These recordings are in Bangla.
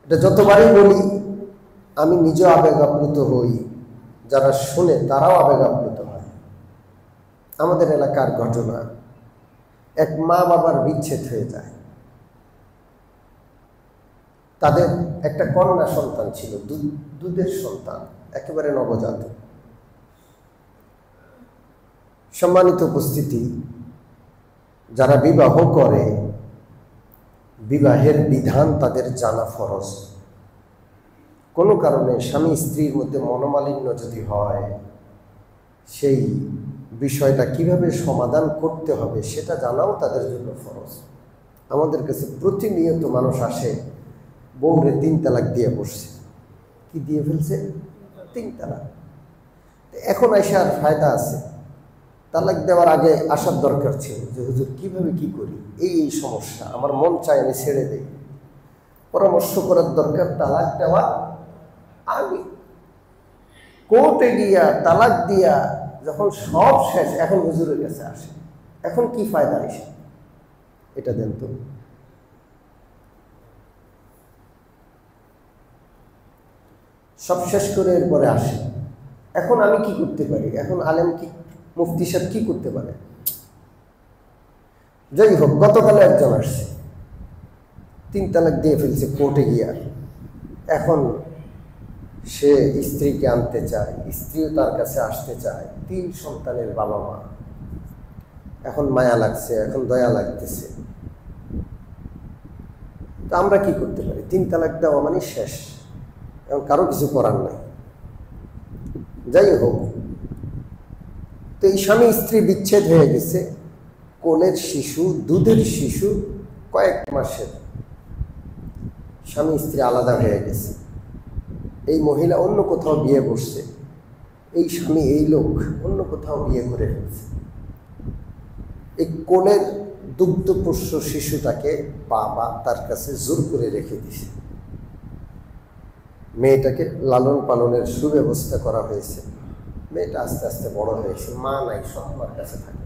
এটা যতবারই বলি আমি নিজেও আবেগ আপ্লুত হই, যারা শুনে তারাও আবেগ আপ্লুত হয়। আমাদের এলাকার ঘটনা, এক মা বাবার বিচ্ছেদ হয়ে যায়। তাদের একটা কন্যা সন্তান ছিল, দুধের সন্তান, একেবারে নবজাত। সম্মানিত উপস্থিতি, যারা বিবাহ করে বিবাহের বিধান তাদের জানা ফরজ। কোনো কারণে স্বামী স্ত্রীর মধ্যে মনোমালিন্য যদি হয়, সেই বিষয়টা কিভাবে সমাধান করতে হবে সেটা জানাও তাদের জন্য ফরজ। আমাদের কাছে প্রতিনিয়ত মানুষ আসে, বউরে 3 তালাক দিয়ে বসছে। কি দিয়ে ফেলছে? 3 তালাক। এখন এসে আর ফায়দা আছে? তালাক দেওয়ার আগে আসার দরকার ছিল যে হুজুর কিভাবে কি করি, এই সমস্যা, আমার মন চায় আমি ছেড়ে দেই। পরামর্শ করার দরকার তালাক দেওয়া আগে। কোর্টে গিয়া তালাক দিয়া যখন সব শেষ, এখন হুজুরের কাছে আসে, এখন কি ফায়দা এসে? এটা দেন তো। সব শেষ করে এরপরে আসে, এখন আমি কি করতে পারি? এখন আলেম কি, মুফতি সাহেব কি করতে পারে? যাই হোক, গতকালে একজন আসছে, 3 তালাক দিয়ে ফেলছে কোর্টে গিয়া। এখন সে স্ত্রীকে আনতে চায়, স্ত্রীও তার কাছে আসতে চায়। 3 সন্তানের বাবা মা, এখন মায়া লাগছে, এখন দয়া লাগতেছে। তো আমরা কি করতে পারি? 3 তালাক দেওয়া মানে শেষ, এবং কারো কিছু করার নাই। যাই হোক, তো এই স্বামী স্ত্রী বিচ্ছেদ হয়ে গেছে। কোলের শিশু, দুধের শিশু, কয়েক মাসের, স্বামী স্ত্রী আলাদা হয়ে গেছে। এই মহিলা অন্য কোথাও বিয়ে বসছে, এই স্বামী, এই লোক অন্য কোথাও বিয়ে করে ফেলছে। এই কোলের দুগ্ধপোষ্য শিশুটাকে বাবা তার কাছে জোর করে রেখে দিছে। মেয়েটাকে লালন পালনের সুব্যবস্থা করা হয়েছে। মেয়েটা আস্তে আস্তে বড় হয়েছে, মা নাই, সৎমার কাছে থাকে।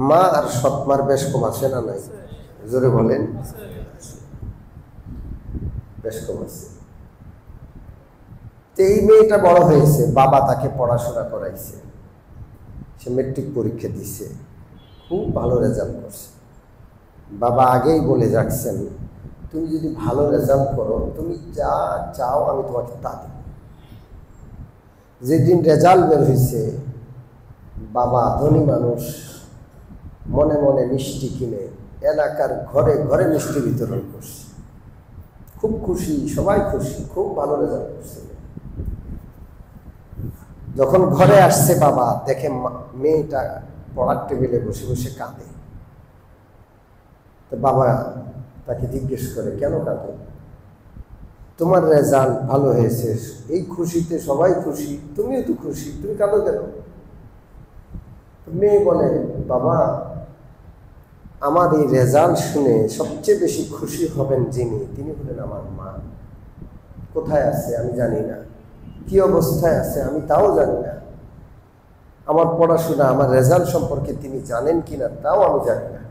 মা আর সৎমার বেশ কম আছে না নাই? জোরে বলেন। বেশ কম আছে। তো এই মেয়েটা বড় হয়েছে, বাবা তাকে পড়াশোনা করাইছে, সে মেট্রিক পরীক্ষা দিছে, খুব ভালো রেজাল্ট করছে। বাবা আগেই বলে রাখছেন, তুমি যদি ভালো রেজাল্ট করো, তুমি যা চাও আমি তোমাকে তা দেব। যেদিন রেজাল্ট বের হয়েছে, বাবা ধনী মানুষ, মনে মনে মিষ্টি কিনে এলাকার ঘরে ঘরে মিষ্টি বিতরণ করছে। খুব খুশি, সবাই খুশি, খুব ভালো রেজাল্ট করছে। যখন ঘরে আসছে বাবা, দেখে মেয়েটা পড়ার টেবিলে বসে বসে কাঁদে। তো বাবা তাকে জিজ্ঞেস করে, কেন কাঁদো? তোমার রেজাল্ট ভালো হয়েছে, এই খুশিতে সবাই খুশি, তুমিও তো খুশি, তুমি কাঁদো কেন? মেয়ে বলে, বাবা আমার এই রেজাল্ট শুনে সবচেয়ে বেশি খুশি হবেন যিনি, তিনি হলেন আমার মা। কোথায় আছে আমি জানি না, কি অবস্থায় আছে আমি তাও জানি না, আমার পড়াশোনা, আমার রেজাল্ট সম্পর্কে তিনি জানেন কিনা তাও আমি জানি না।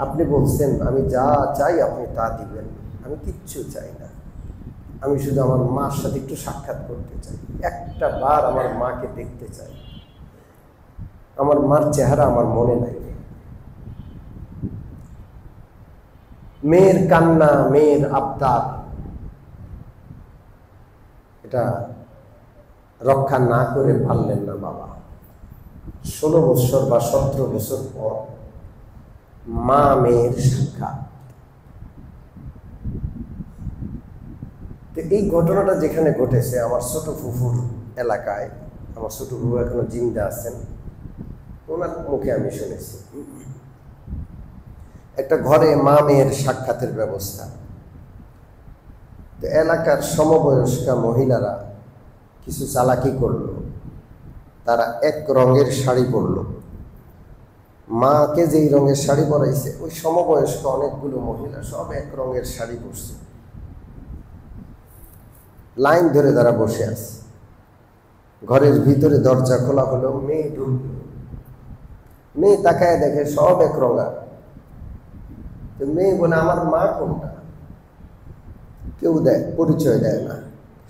আপনি বলছেন আমি যা চাই আপনি তা দিবেন, আমি কিচ্ছু চাই না। আমি শুধু আমার মার সাথে একটু সাক্ষাৎ করতে চাই, একটা বার আমার মাকে দেখতে চাই। আমার মার চেহারা আমার মনে নাই। মেয়ের কান্না, মেয়ের আবদার, এটা রক্ষা না করে পারলেন না বাবা। 16 বছর বা 17 বছর পর মা মেয়ের সাক্ষাৎ। তো এই ঘটনাটা যেখানে ঘটেছে আমার ছোট ফুফুর এলাকায়, আমার ছোট ফুফু এখনো জিন্দা আছেন, ওনার মুখে আমি শুনেছি। একটা ঘরে মা মেয়ের সাক্ষাতের ব্যবস্থা। তো এলাকার সমবয়স্কা মহিলারা কিছু চালাকি করলো, তারা এক রঙের শাড়ি পরলো। মাকে যেই রঙের শাড়ি পরাইছে, ওই সমবয়স্ক অনেকগুলো মহিলা সব এক রঙের শাড়ি পরছে, লাইন ধরে তারা বসে আছে। ঘরের ভিতরে দরজা খোলা হলো, মেয়ে ঢুকলো। মেয়ে তাকায় দেখে সব এক রঙা। তো মেয়ে বলে আমার মা কোনটা, কেউ দেয় পরিচয় দেয় না,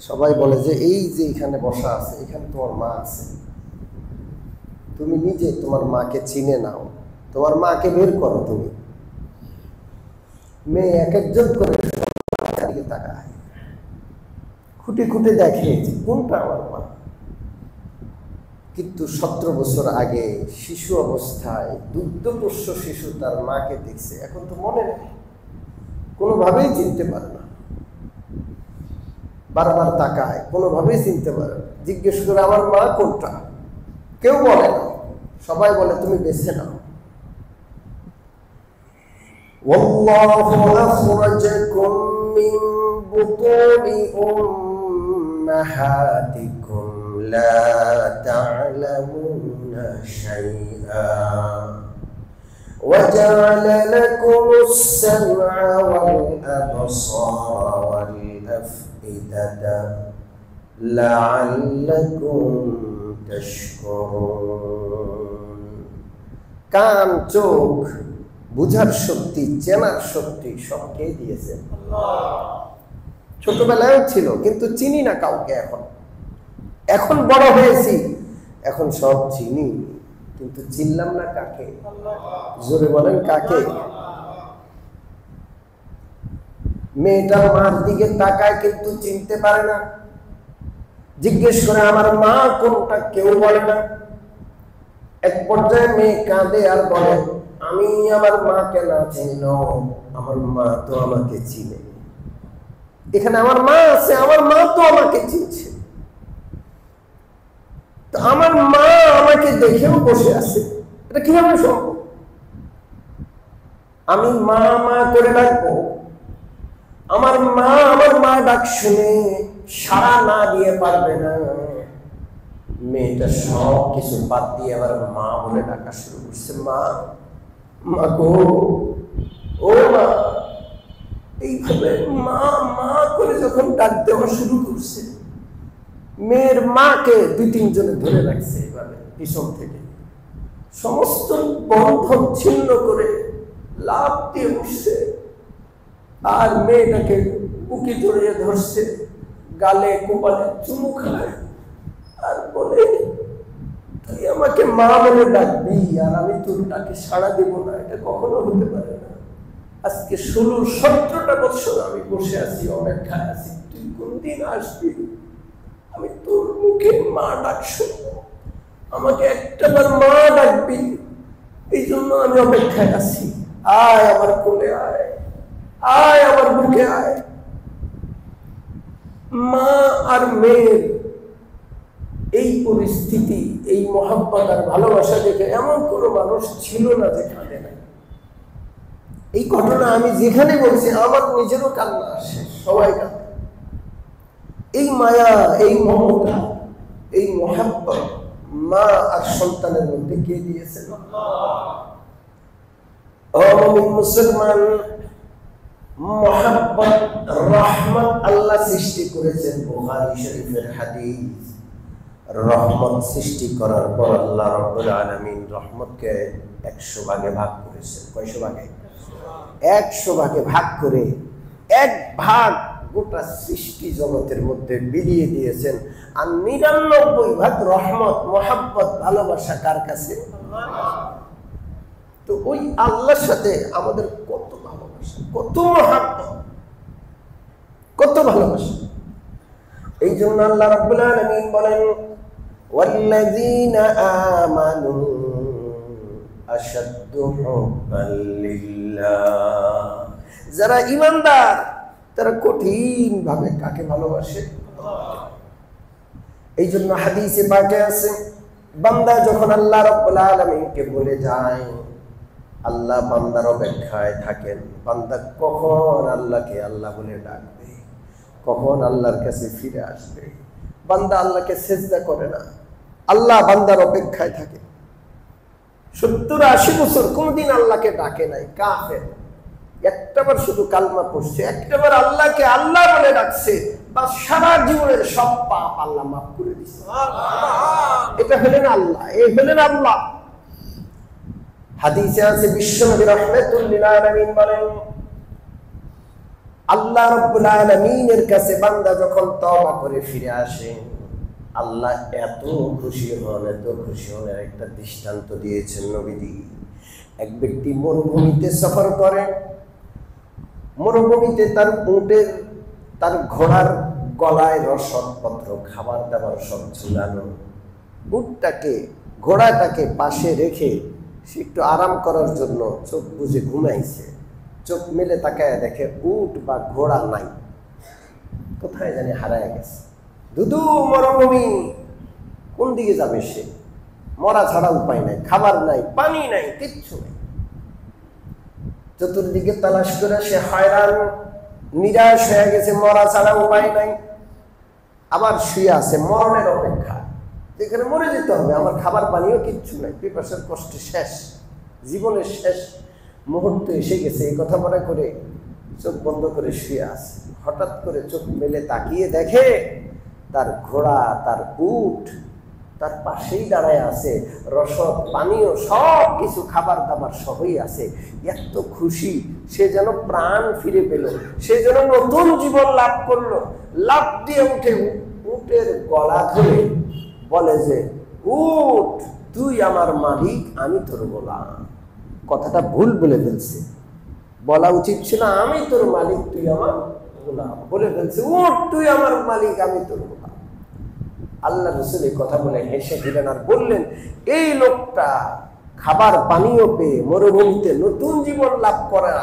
সবাই বলে যে এই যে এখানে বসা আছে এখানে তোমার মা আছে, তুমি নিজে তোমার মাকে চিনে নাও, তোমার মাকে বের করো। তুমি মেয়ে এক একজন করে তাকায়, খুঁটে খুঁটে দেখে যে কোনটা আমার মা। কিন্তু 17 বছর আগে শিশু অবস্থায় দুগ্ধপোষ্য শিশু তার মাকে দেখছে, এখন তো মনে নেই, কোনোভাবেই চিনতে পারে না, বারবার তাকায়, কোনোভাবেই চিনতে পারে না। জিজ্ঞেস করে আমার মা কোনটা, কেউ বলে না, সবাই বলে তুমি বেছে নাও। ওয়াল্লাহু আখরাজাকুম মিন বুতুনি উম্মাহাতিকুম লা তা'লামুনা শাইআ ওয়া জা'আলা লাকুমুস সাম'a ওয়াল আবসারা ওয়াল আফইদাতা লা'আল্লাকুম তাশকুরুন। কান, চোখ, বুঝার শক্তি, চেনার শক্তি সব কে দিয়েছেন? ছোটবেলায়ও ছিল কিন্তু চিনি না কাউকে, এখন বড় হয়েছি, এখন সব চিনি কিন্তু চিনলাম না কাকে। জোরে বলেন কাকে? মেয়েটার মার দিকে তাকায় কিন্তু চিনতে পারে না, জিজ্ঞেস করে আমার মা কোনটা, কেউ বলে না। এক পর্যায়ে মেয়ে কাঁদে আর বলে আমি আমার মাকে না চিনো, আমার মা তো আমাকে চিনে, এখানে আমার মা আছে, আমার মা তো আমাকে চিনছে, তো আমার মা আমাকে দেখেও বসে আছে, এটা কিভাবে সম্ভব? আমি মা মা করে ডাকবো, আমার মা ডাক শুনে সাড়া না দিয়ে পারবে না। মেয়েটা সব কিছু বাদ দিয়ে আবার মা বলে ডাকা শুরু করছে, মা, মা গো, ও মা। এইভাবে মা মা করে যখন ডাক দেওয়া শুরু করছে, মেয়ের মাকে 2-3 জনে ধরে রাখছে এইভাবে পিছন থেকে, সমস্ত বন্ধন ছিন্ন করে লাফ দিয়ে উঠছে আর মেয়েটাকে বুকে জড়িয়ে ধরছে, গালে কোপালে চুমু খায় আর বলে তুই আমাকে মা বলে ডাকবি আর আমি তোর ডাকে সাড়া দেব না, এটা কখনো হতে পারে না। আজকে 16-17টা বছর আমি বসে আছি, অপেক্ষায় আছি, তুই কোনদিন আসবি, আমি তোর মুখে মা ডাক শুনবো, আমাকে একটাবার মা ডাকবি, এই জন্য আমি অপেক্ষায় আছি। আয় আমার কোলে আয়, আয় আমার বুকে আয়। মা আর মেয়ের এই পরিস্থিতি, এই মহব্বত আর ভালোবাসা দেখে এমন কোনো মানুষ ছিল না যে কাঁদে না। এই ঘটনা আমি যেখানে বলছি আমার নিজেরও কান্না আসে, সবাই কাঁদে। এই মায়া, এই মমতা, এই মহব্বত মা আর সন্তানের মধ্যে কে দিয়েছেন? মুসলমান, মহব্বত, রহমত আল্লাহ সৃষ্টি করেছেন। বুখারী শরীফের হাদিস, রহমত সৃষ্টি করার পর আল্লাহ রাব্বুল আলামিন রহমতকে 100 ভাগে ভাগ করেছেন। কয়শো ভাগে? 100 ভাগে ভাগ করে 1 ভাগ গোটা সৃষ্টি জগতের মধ্যে বিলিয়ে দিয়েছেন। আর 99 ভাগ রহমত, মহব্বত, ভালোবাসা কার কাছে? তো ওই আল্লাহর সাথে আমাদের কত ভালোবাসা, কত মহব্বত, কত ভালোবাসা। এই জন্য আল্লাহ রাব্বুল আলামিন বলেন ওয়াল্লাযীনা আমানু আশাদ্দু হুব্বান লিল্লাহ, যারা ঈমানদার তারা কঠিন ভাবে কাকে ভালোবাসে? এই জন্য হাদিসে পাকে আছে, বান্দা যখন আল্লাহ রাব্বুল আলামিনকে বলে যায়, আল্লাহ বান্দার অপেক্ষায় থাকেন, বান্দা কখন আল্লাহকে আল্লাহ বলে ডাকবে, কখন আল্লাহর কাছে ফিরে আসবে। বান্দা আল্লাহকে সেজদা করে না, আল্লাহ বান্দার অপেক্ষায় থাকে। 70-80 বছর কোনদিন আল্লাহকে ডাকে নাই, কাফের। একটাবার শুধু কালমা পড়ছে, একটাবার আল্লাহকে আল্লাহ বলে ডাকছে, বা সারা জীবনের সব পাপ আল্লাহ মাফ করে দিচ্ছে। এটা হলেন আল্লাহ, এই হলেন আল্লাহ। হাদিসে আছে বিশ্বনবী রাহমাতুল লিল আলামিন বলেন, আল্লাহ রাব্বুল আলামিনের কাছে বান্দা যখন তওবা করে ফিরে আসে, আল্লাহ এত খুশি হন একটা দৃষ্টান্ত দিয়েছেন নবীজি। এক ব্যক্তি মরুভূমিতে সফর করে, মরুভূমিতে তার ঘোড়ার গলায় রসদপত্র, খাবার দাবার সব ঝুলানো, ঘোড়াটাকে পাশে রেখে সে একটু আরাম করার জন্য চোখ বুজে ঘুমাইছে। চোখ মেলে তাকায় দেখে উট বা ঘোড়া নাই, কোথায় জানি হারায় গেছে। দুদু মরুভূমি, কোন দিকে যাবে সে? মরা ছাড়া উপায় নাই, খাবার নাই, পানি নাই, কিচ্ছু নাই। চতুর্দিকে তালাশ করে সে হয়রান, নিরাশ হয়ে গেছে, মরা ছাড়া উপায় নাই। আবার শুয়ে আছে মরণের অপেক্ষা, যেখানে মরে যেতে হবে, আমার খাবার পানিও কিচ্ছু নাই, পিপাসার কষ্টে শেষ, জীবনের শেষ মুহূর্ত এসে গেছে। এই কথা মনে করে চোখ বন্ধ করে শুয়ে আছে। হঠাৎ করে চোখ মেলে তাকিয়ে দেখে তার ঘোড়া, তার উট তার পাশেই দাঁড়ায় আছে, রসদ পানীয় সব কিছু খাবার দাবার সবই আছে। এত খুশি, সে যেন প্রাণ ফিরে পেল, সে যেন নতুন জীবন লাভ করলো। লাফ দিয়ে উঠে উটের গলা ধরে বলে যে, উট তুই আমার মালিক, আমি তোর গোলাম। কথাটা ভুল বলে ফেলছে, বলা উচিত ছিল আমি তোর মালিক, তুই আমার গোলাম। বলে ফেলছে উট তুই আমার মালিক, আমি তোর গোলাম। আল্লাহ রাসূল এই কথা বলে হেসে দিলেন আর বললেন, এই লোকটা খাবার পানীয় পেয়ে মরুভূমিতে নতুন জীবন লাভ করার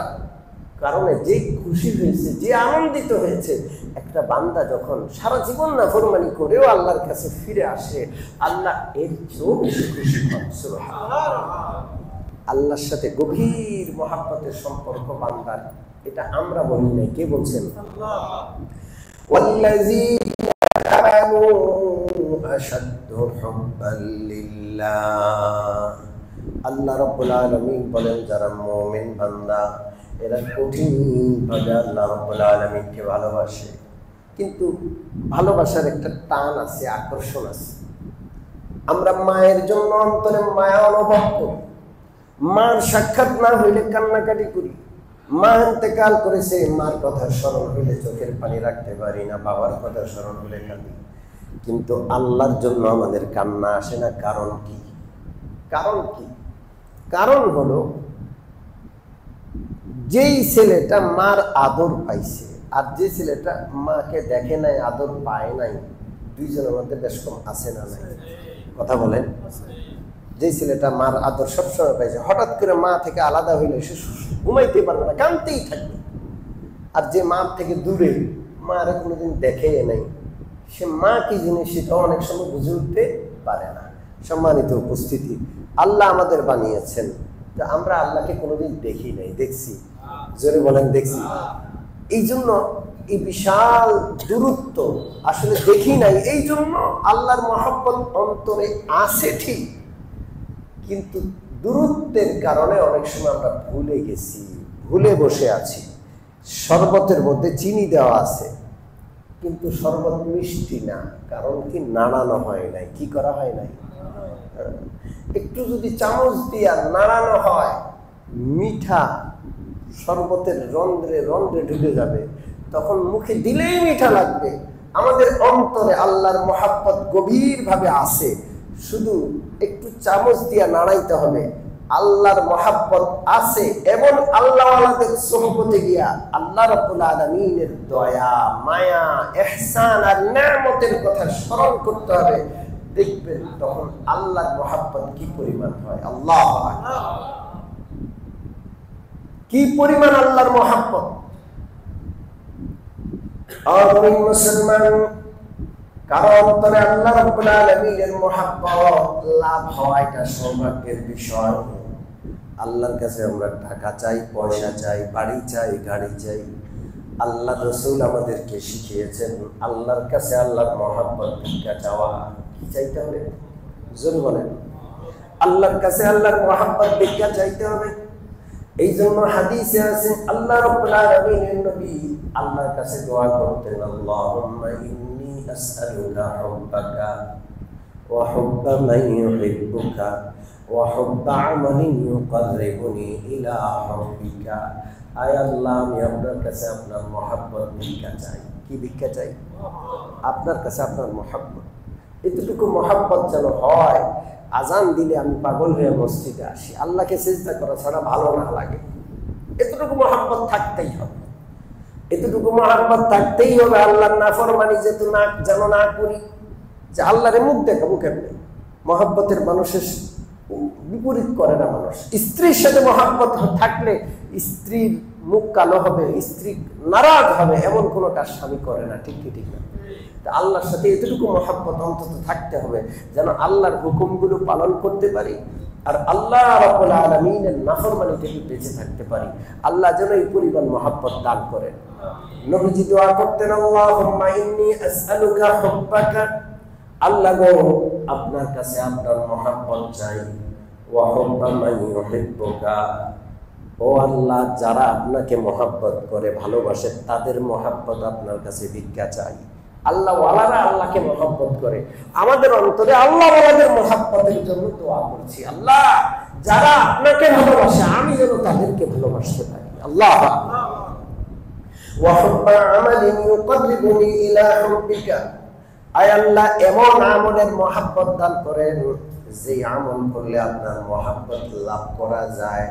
কারণে যে খুশি হয়েছে, যে আনন্দিত হয়েছে, একটা বান্দা যখন সারা জীবন নাফরমানি করেও আল্লাহর কাছে ফিরে আসে, আল্লাহ এর চেয়েও বেশি খুশি হন। সুবহানাল্লাহ। আল্লাহর সাথে গভীর মহাব্বতের সম্পর্ক বান্দার, এটা আমরা বলি নাই, কে বলছেন? আল্লাহ। ওয়াল্লাযীনা আমানু আশাদ্দু হুব্বান লিল্লাহ। আল্লাহ রাব্বুল আলামিন বলেন, যারা মুমিন বান্দা এরা কঠিনভাবে আল্লাহ রাব্বুল আলামিনকে ভালোবাসে। কিন্তু ভালোবাসার একটা টান আছে, আকর্ষণ আছে। আমরা মায়ের জন্য অন্তরে মায়া অনুভব করি, মার সাক্ষাৎ না হইলে কান্নাকাটি করি। মা ইন্তেকাল করেছে, মার কথা স্মরণ হইলে চোখের পানি রাখতে পারি না, বাবার কথা স্মরণ হলে কাঁদি। কিন্তু আল্লাহর জন্য আমাদের কান্না আসে না। কারণ কি? কারণ হলো, যেই ছেলেটা মার আদর পাইছে আর যে ছেলেটা মাকে দেখে নাই, আদর পায় নাই, দুইজনের মধ্যে বেশ কম আছে না নাই? কথা বলেন। যে ছেলেটা মার আদর সবসময় পাইছে, হঠাৎ করে মা থেকে আলাদা হইলে সে ঘুমাইতে পারবে না, কাঁদতেই থাকবে। আর যে মা থেকে দূরে, মা আর কোনোদিন দেখে নাই, সে মা কি জিনিস সেটা অনেক সময় বুঝে উঠতে পারে না। সম্মানিত উপস্থিতি, আল্লাহ আমাদের বানিয়েছেন, তো আমরা আল্লাহকে কোনোদিন দেখি নাই, দেখছি? জোরে বলেন, দেখছি। এই জন্য এই বিশাল দূরত্ব আসলে দেখি নাই, এই জন্য আল্লাহর মহব্বত অন্তরে আছে ঠিক, কিন্তু দূরত্বের কারণে অনেক সময় আমরা ভুলে গেছি, ভুলে বসে আছি। শরবতের মধ্যে চিনি দেওয়া আছে, কিন্তু শরবত মিষ্টি না, কারণ কি? নাড়ানো হয় নাই। কি করা হয় নাই? একটু যদি চামচ দিয়ে নাড়ানো হয়, মিঠা শরবতের রন্ধ্রে রন্ধ্রে ঢুকে যাবে, তখন মুখে দিলেই মিঠা লাগবে। আমাদের অন্তরে আল্লাহর মহাব্বত গভীরভাবে আছে, শুধু একটু চামচ দিয়ে নাড়াইতে হবে। আল্লাহর মহাব্বত আছে এবং আল্লাহওয়ালাদের সোহবতে গিয়া আল্লাহ রাব্বুল আলামিনের দয়া, মায়া, ইহসান আর নেয়ামতের কথা স্মরণ করতে হবে। দেখবেন তখন আল্লাহর মহাব্বত কি পরিমাণ হয়। আল্লাহু আকবার, কি পরিমাণ আল্লাহর মহাব্বত। আর মুসলমান, কারণ অন্তরে আল্লাহ রাব্বুল আলামিনের মহাব্বত লাভ হওয়া এটা সৌভাগ্যের বিষয়। আল্লাহর কাছে আমরা টাকা চাই, পয়সা চাই, বাড়ি চাই, গাড়ি চাই। আল্লাহ রাসূল আমাদেরকে শিখিয়েছেন আল্লাহর কাছে আল্লাহর মহাব্বত ভিক্ষা চাওয়া। কি চাইতে হবে? জোরে বলেন। আল্লাহর কাছে আল্লাহর মহাব্বত ভিক্ষা চাইতে হবে। এই জন্য হাদিসে আছে আল্লাহ রাব্বুল আলামিনের নবী আল্লাহর কাছে দোয়া করতেন, আল্লাহুম্মা ইন্নী আসআলুকা হুব্বাকা ওয়া হুব্বা মান ইউহিব্বুকা ওয়া হুব্বা আমালিন ইউকাররিবুনি ইলা হুব্বিকা। আয় আল্লাহ, আমি আপনার কাছে আপনার মহব্বত ভিক্ষা চাই। কি ভিক্ষা চাই? আপনার কাছে আপনার মহব্বত। এতটুকু মহব্বত যেন হয়, আজান দিলে আমি পাগল হয়ে মসজিদে আসি, আল্লাহকে সিজদা করা ছাড়া ভালো না লাগে। এতটুকু মহব্বত থাকতেই হবে, এতটুকু মহব্বত থাকতেই হবে। আল্লাহর নাফরমানি যেন না করি। যে আল্লাহরে মুখ দেখাবো কেমনে? মহব্বতের মানুষের বিপরীত করে না মানুষ। স্ত্রীর সাথে মহব্বত থাকলে স্ত্রীর মুখ কালো হবে, স্ত্রী নারাজ হবে, এমন কোনো কাজ স্বামী করে না। ঠিক কি ঠিক না? আল্লাহর সাথে এতটুকু মহব্বত অন্তত থাকতে হবে যেন আল্লাহর হুকুমগুলো পালন করতে পারি, আর আল্লাহ রাব্বুল আলামিনের নাফরমানি থেকে বেঁচে থাকতে পারি। আল্লাহ যেন এই পরিমাণ মহব্বত দান করেন। নবীজি দোয়া করতেন, আল্লাহুম্মা ইন্নী আসআলুকা হুব্বাকা, আল্লাহ গো আপনার কাছে আপনার মহব্বত চাই, ওয়া হুব্বা মান ইউহিব্বুকা, ও আল্লাহ যারা আপনাকে মহব্বত করে ভালোবাসে তাদের মহব্বত আপনার কাছে ভিক্ষা চাই। আল্লাহ ওয়ালারা আল্লাহকে মহব্বত করে, আমাদের অন্তরে আল্লাহ ওয়ালাদের মহব্বতের জন্য দোয়া করছি। আল্লাহ যারা আপনাকে ভালোবাসে আমি যেন তাদেরকে ভালোবাসতে পারি। আল্লাহ ওয়া হুব্বা আমালিন ইউকাররিবুনি ইলা হুব্বিকা, আয় আল্লাহ এমন আমলের মহব্বত দান করেন যে আমল করলে আপনার মহব্বত লাভ করা যায়,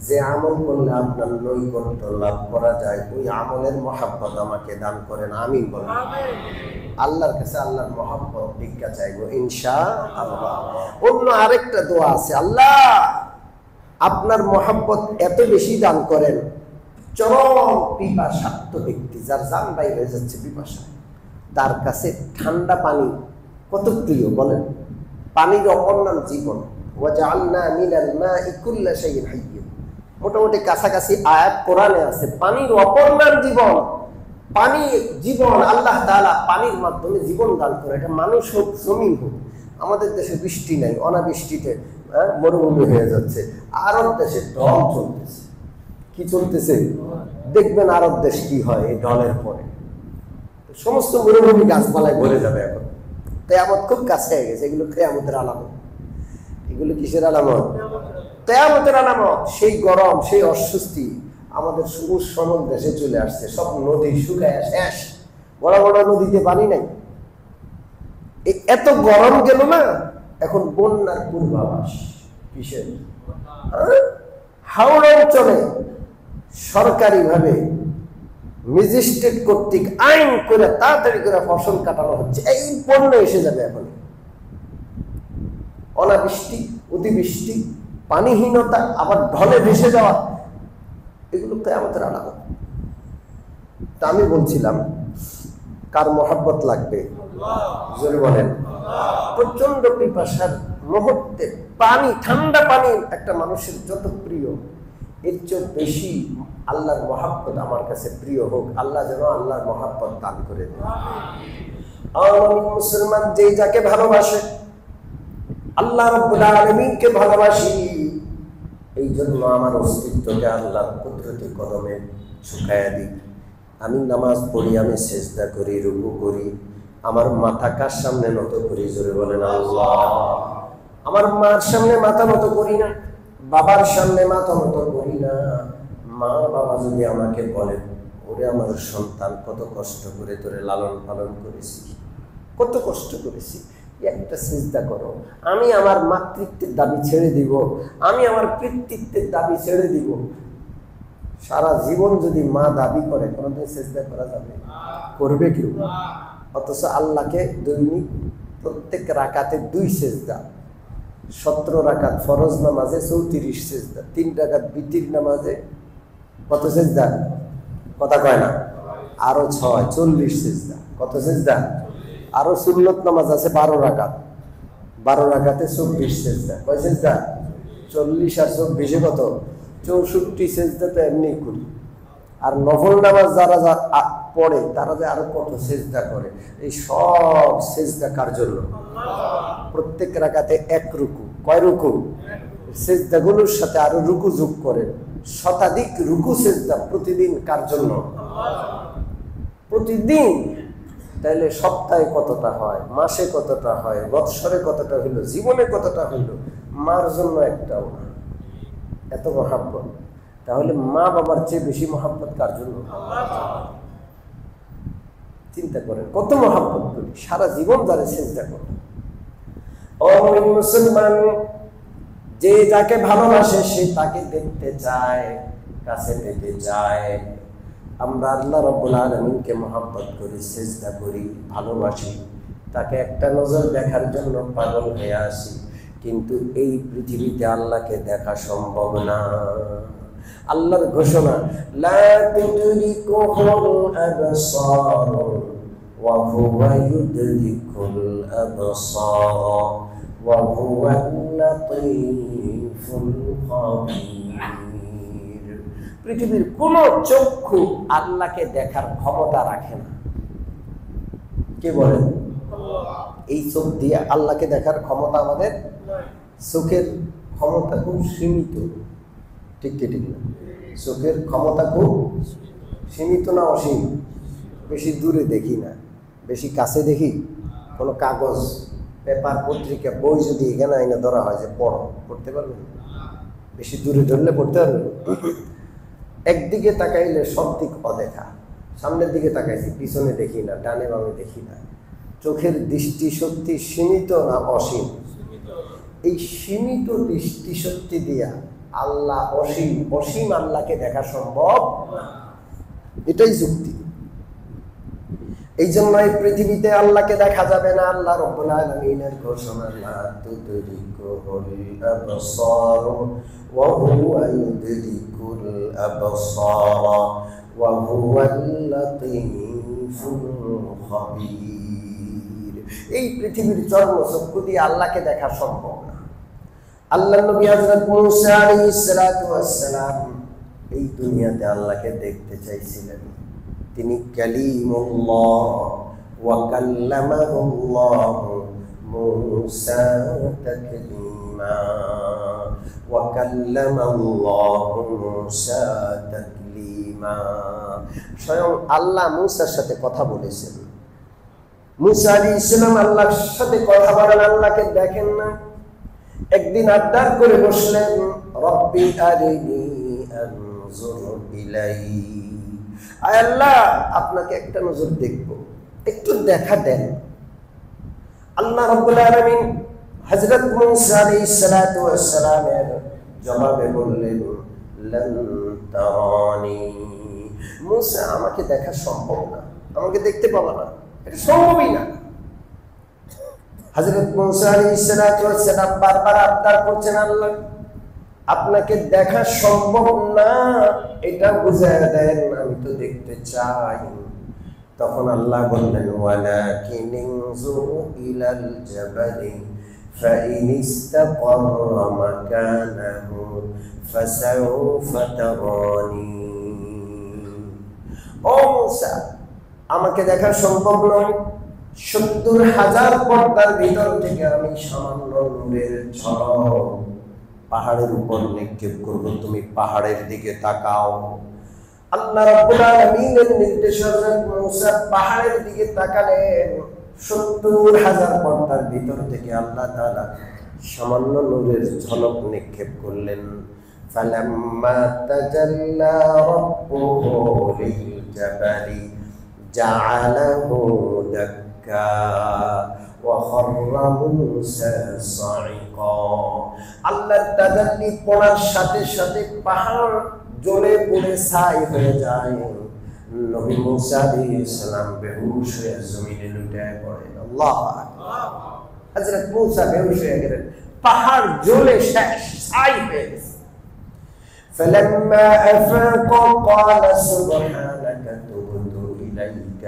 যে আমল করলে আপনার নৈকট্য লাভ করা যায়, ওই আমলের মহব্বত আমাকে দান করেন। আমিন বলেন। আল্লাহর কাছে আল্লাহর মহব্বত ভিক্ষা চাইবো ইনশাআল্লাহ। অন্য আরেকটা দোয়া আছে, আল্লাহ আপনার মহব্বত এত বেশি দান করেন, চরম পিপাসার্থ ব্যক্তি যার জান বাইরে হয়ে যাচ্ছে পিপাসা, তার কাছে ঠান্ডা পানি কত প্রিয় বলেন। পানির অপর নাম জীবন। ওয়াজআলনা মিনাল মাই কুল্লা শাইইন হাইয়্য, মোটামুটি কাছাকাছি আয়াত কোরআনে আছে। পানির অপর নাম জীবন। পানি জীবন, আল্লাহ তাআলা পানির মাধ্যমে জীবন দান করে। এটা মানুষ হোক জমিন হোক। আমাদের দেশে বৃষ্টি নাই, অনাবৃষ্টিতে মরুভূমি হয়ে যাচ্ছে। আরব দেশে ঢল চলতেছে। কি চলতেছে দেখবেন আরব দেশ কি হয় এই ঢলের পরে। সমস্ত মরুভূমি গাছপালায় ভরে যাবে। এখন কিয়ামত খুব কাছে হয়ে গেছে। এগুলো কিয়ামতের আলামত। এগুলো কিসের আলামত? কিয়ামতের আলামত। সেই গরম, সেই অস্বস্তি আমাদের সবুজ সমল দেশে চলে আসছে। সব নদী শুকায় শেষ, বড় বড় নদীতে পানি নাই। এত গরম গেল না, এখন বন্যার পূর্বাভাস। কিসের? হাওড়া অঞ্চলে সরকারিভাবে ম্যাজিস্ট্রেট কর্তৃক আইন করে তাড়াতাড়ি করে ফসল কাটানো হচ্ছে। এই বন্যা এসে যাবে এখন। অনাবৃষ্টি, অতিবৃষ্টি, পানিহীনতা, আবার ঢলে ভেসে যাওয়া, এগুলো কিয়ামতের আলামত। তা আমি বলছিলাম, কার মহব্বত লাগবে জোরে বলেন। প্রচন্ড পিপাসার মুহূর্তে পানি, ঠান্ডা পানি একটা মানুষের যত প্রিয়, এর চেয়ে বেশি আল্লাহর মহব্বত আমার কাছে প্রিয় হোক। আল্লাহ যেন আল্লাহর মহব্বত দান করে দেন। আমার মুসলমান যে যাকে ভালোবাসে, আল্লাহ রাব্বুল আলামিনকে ভালোবাসি, এই জন্য আমার অস্তিত্বকে আল্লাহর কুদরতি কদমে ঝুঁকায়া দিই। আমি নামাজ পড়ি, আমি সিজদা করি, রুকু করি, আমার মাথা কার সামনে নত করি জোরে বলেন আল্লাহ। আমার মার সামনে মাথা নত করি না, বাবার সামনে মাথা নত করি না। মা বাবা যদি আমাকে বলেন, ওরে আমার সন্তান কত কষ্ট করে তোরে লালন পালন করেছি, কত কষ্ট করেছি, একটা সিজদা করো। আমি আমার মাতৃত্বের দাবি ছেড়ে দিব, আমি আমার পিতৃত্বের দাবি ছেড়ে দিব। সারা জীবন যদি মা দাবি করে, কোনোদিন সিজদা করা যাবে? করবে কেউ? অথচ আল্লাহকে দৈনিক প্রত্যেক রাকাতে 2 সিজদা, 17 রাকাত ফরজ নামাজে 34 সিজদা, 3 রাকাত বিতির নামাজে কত সিজদা? কথা কয় না? আরো 6, 40 সিজদা। কত সিজদা? আরো সুন্নত নামাজ আছে 12 রাকাত, 12 রাকাতে 24 সিজদা। কয় সিজদা? 40 আর 24 কত? 64 সিজদা তো এমনি করি। আর নফল নামাজ যারা পড়ে তারা যে আরো কত সিজদা করে। এই সব সিজদা কার জন্য? প্রত্যেক রাকাতে 1 রুকু। কয় রুকু? সিজদাগুলোর সাথে আরো রুকু যোগ করে শতাধিক রুকু সিজদা প্রতিদিন কার জন্য? প্রতিদিন। তাহলে সপ্তাহে কতটা হয়, মাসে কতটা হয়, বৎসরে কতটা হইল, জীবনে কতটা হইল? মার জন্য একটাও না, এত মহাব্বত। তাহলে মা বাবার চেয়ে বেশি মহাব্বত কার জন্য? চিন্তা করেন কত মহাব্বত করি, সারা জীবন যারা চিন্তা করেন। ও মুসলমান, যে যাকে ভালোবাসে সে তাকে দেখতে চায়, কাছে পেতে চায়। আমরা আল্লাহ রাব্বুল আলামিনকে মহব্বত করি, সিজদা করি, ভালোবাসি, তাকে একটা নজর দেখার জন্য পাগল হয়ে আসি, কিন্তু এই পৃথিবীতে আল্লাহকে দেখা সম্ভব না। আল্লাহর ঘোষণা, লা তুদরিকুহুল আবসার ওয়া হুয়া ইউদরিকুল আবসার ওয়া হুয়াল লাতীফুল খাবীর। পৃথিবীর কোন চক্ষু আল্লাহকে দেখার ক্ষমতা রাখে না। কে বলেন? এই চোখ দিয়ে আল্লাহকে দেখার ক্ষমতা আমাদের, চোখের ক্ষমতা খুব সীমিত। ঠিক কি ঠিক না? চোখের ক্ষমতা খুব সীমিত না অসীম? বেশি দূরে দেখি না, বেশি কাছে দেখি। কোনো কাগজ, পেপার, পত্রিকা, বই যদি এখানে আইনে ধরা হয় যে পড়ো, পড়তে পারবেন? বেশি দূরে ধরলে পড়তে পারবেন? একদিকে তাকাইলে সব দিক অদেখা, সামনের দিকে তাকাইছি পিছনে দেখি না, ডানে বামে দেখি না। চোখের দৃষ্টি শক্তি সীমিত না অসীম? এই সীমিত দৃষ্টি শক্তি দিয়া আল্লাহ অসীম, অসীম আল্লাহকে দেখা সম্ভব না। এটাই যুক্তি। এই জন্য এই পৃথিবীতে আল্লাহকে দেখা যাবে না। আল্লাহ রাব্বুল আলামিনের ঘোষণা, লা তুদরিকুহুল আবসার ওয়া হুয়া ইউদরিকুল আবসার ওয়া হুয়াল লাতীফুল খাবীর। এই পৃথিবীর চর্মচক্ষু দিয়ে আল্লাহকে দেখা সম্ভব না। আল্লাহর নবী হযরত মুসা আলাইহিস সালাতু ওয়াস সালাম এই দুনিয়াতে আল্লাহকে দেখতে চাইছিলেন। তিনি কালিমুল্লাহ ওয়া কাল্লামাহুল্লাহ মুসা তাকলিমা ওয়া কাল্লামাল্লাহ মুসা তাকলিমা। স্বয়ং আল্লাহ মুসার সাথে কথা বলেছেন। মুসা আলাইহিস সালাম আল্লাহর সাথে কথা বলেন, আল্লাহকে দেখেন না। একদিন আবদার করে বসলেন, রব্বি আরিনি আনজুর ইলাই। আয় আল্লাহ, আপনাকে একটা নজর দেখবো, একটু দেখা দেন। আল্লাহ রাব্বুল আলামিন হযরত মুসা আলাইহিস সালাতু ওয়াস সালামের জবাবে বললেন, লান তারানি। মুসা, আমাকে দেখা সম্ভব না, আমাকে দেখতে পাবা না, এটা সম্ভবই না। হযরত মুসা আলাইহিস সালাতু ওয়াস সালাম বারবার আবদার করছেন, আল্লাহ আপনাকে দেখা সম্ভব না, এটা বুঝায় দেন, আমি তো দেখতে চাই। তখন আল্লাহ বললেন, ওয়ালাকিন ইনজুর ইলাল জাবালি ফাইন ইসতাকাররা মাকানাহু ফাসাউফা তারানি। ও মুসা, আমাকে দেখা সম্ভব নয়। ৭০,০০০ পর্দার ভিতর থেকে আমি সামান্য নূরের ঝলক পাহাড়ের উপর নিক্ষেপ করব, তুমি পাহাড়ের দিকে তাকাও। আল্লাহ রাব্বুল আলামিনের নির্দেশে হযরত মুসা পাহাড়ের দিকে তাকালেন। ৭০,০০০ পর্দার ভিতর থেকে আল্লাহ তাআলা সামান্য নূরের ঝলক নিক্ষেপ করলেন। ফালাম্মা তাজাল্লা রাব্বুহু লিল জাবালি জাআলাহু দাক্কা ওয়া খাররা মুসা সাইকা। আল্লাহর তাজাল্লি পড়ার সাথে সাথে পাহাড় জ্বলে পুড়ে ছাই হয়ে যায়। নবী মুসা আলাইহিস সালাম বেহুশ হয়ে জমিনে লুটিয়ে পড়েন। আল্লাহু আকবার। হযরত মুসা বেহুশ হয়ে গেলেন, পাহাড় জ্বলে শেষ, ছাই হয়ে গেছে। فلما أفاق قال سبحانك تبت إليك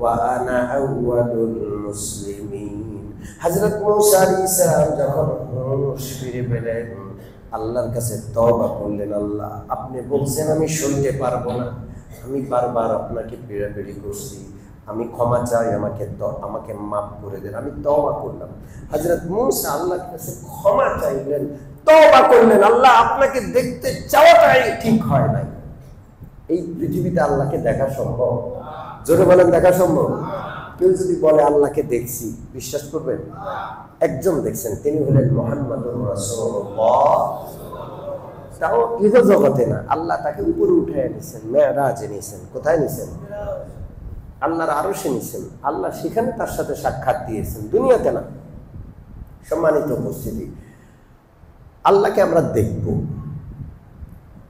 وأنا أول المسلمين। হযরত মুসা আলাইহিস সালাম যখন হুঁশ ফিরে পেলেন, আল্লাহর কাছে তওবা করলেন, আল্লাহ আপনি বলছেন আমি সইতে পারবো না, আমি বারবার আপনাকে পিড়াপিড়ি করছি, আমি ক্ষমা চাই, আমাকে মাফ করে দেন, আমি তওবা করলাম। হযরত মুসা আল্লাহর কাছে ক্ষমা চাইলেন, তওবা করলেন, আল্লাহ আপনাকে দেখতে চাওয়াটাই ঠিক হয় নাই। এই পৃথিবীতে আল্লাহকে দেখা সম্ভব? জোরে বলেন, দেখা সম্ভব? কেউ যদি বলে আল্লাহকে দেখছি, বিশ্বাস করবেন? একজন দেখছেন, তিনি হলেন মুহাম্মাদুর রাসূলুল্লাহ। তাও ইহ জগতে না, আল্লাহ তাকে উপরে উঠে নিয়েছেন, মেরাজে নিয়েছেন। কোথায় নিয়েছেন? আল্লাহর আরশে নিয়েছেন। আল্লাহ সেখানে তার সাথে সাক্ষাৎ দিয়েছেন, দুনিয়াতে না। সম্মানিত উপস্থিতি, আল্লাহকে আমরা দেখব,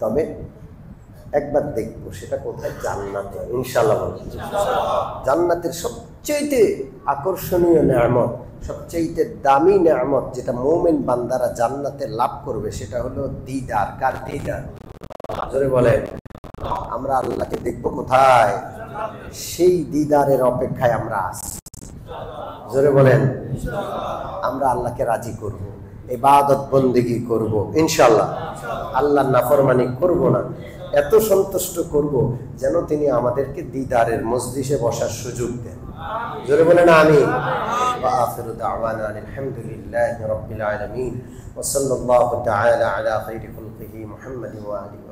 তবে একবার দেখব, সেটা কোথায়? জান্নাতে, ইনশাআল্লাহ। জান্নাতের সবচেয়ে আকর্ষণীয় নেয়ামত, সবচেয়ে দামি নেয়ামত যেটা মুমিন বান্দারা জান্নাতে লাভ করবে, সেটা হলো দিদার। কার দিদার? জোরে বলেন। আমরা আল্লাহকে দেখব কোথায়? সেই দিদারের অপেক্ষায় আমরা আছি। জোরে বলেন। আমরা আল্লাহকে রাজি করব, ইবাদত বন্দেগী করব ইনশাআল্লাহ। আল্লাহর নাফরমানি করব না, এত সন্তুষ্ট করব যেন তিনি আমাদেরকে দিদারের মজলিসে বসার সুযোগ দেন। জোরে বলেন আমিন। ওয়া আখিরু দাওয়ানা আলহামদুলিল্লাহি রাব্বিল আলামিন ওয়া সাল্লাল্লাহু তাআলা আলা খাইরি খালকিহি মুহাম্মাদিন ওয়া আলিহি।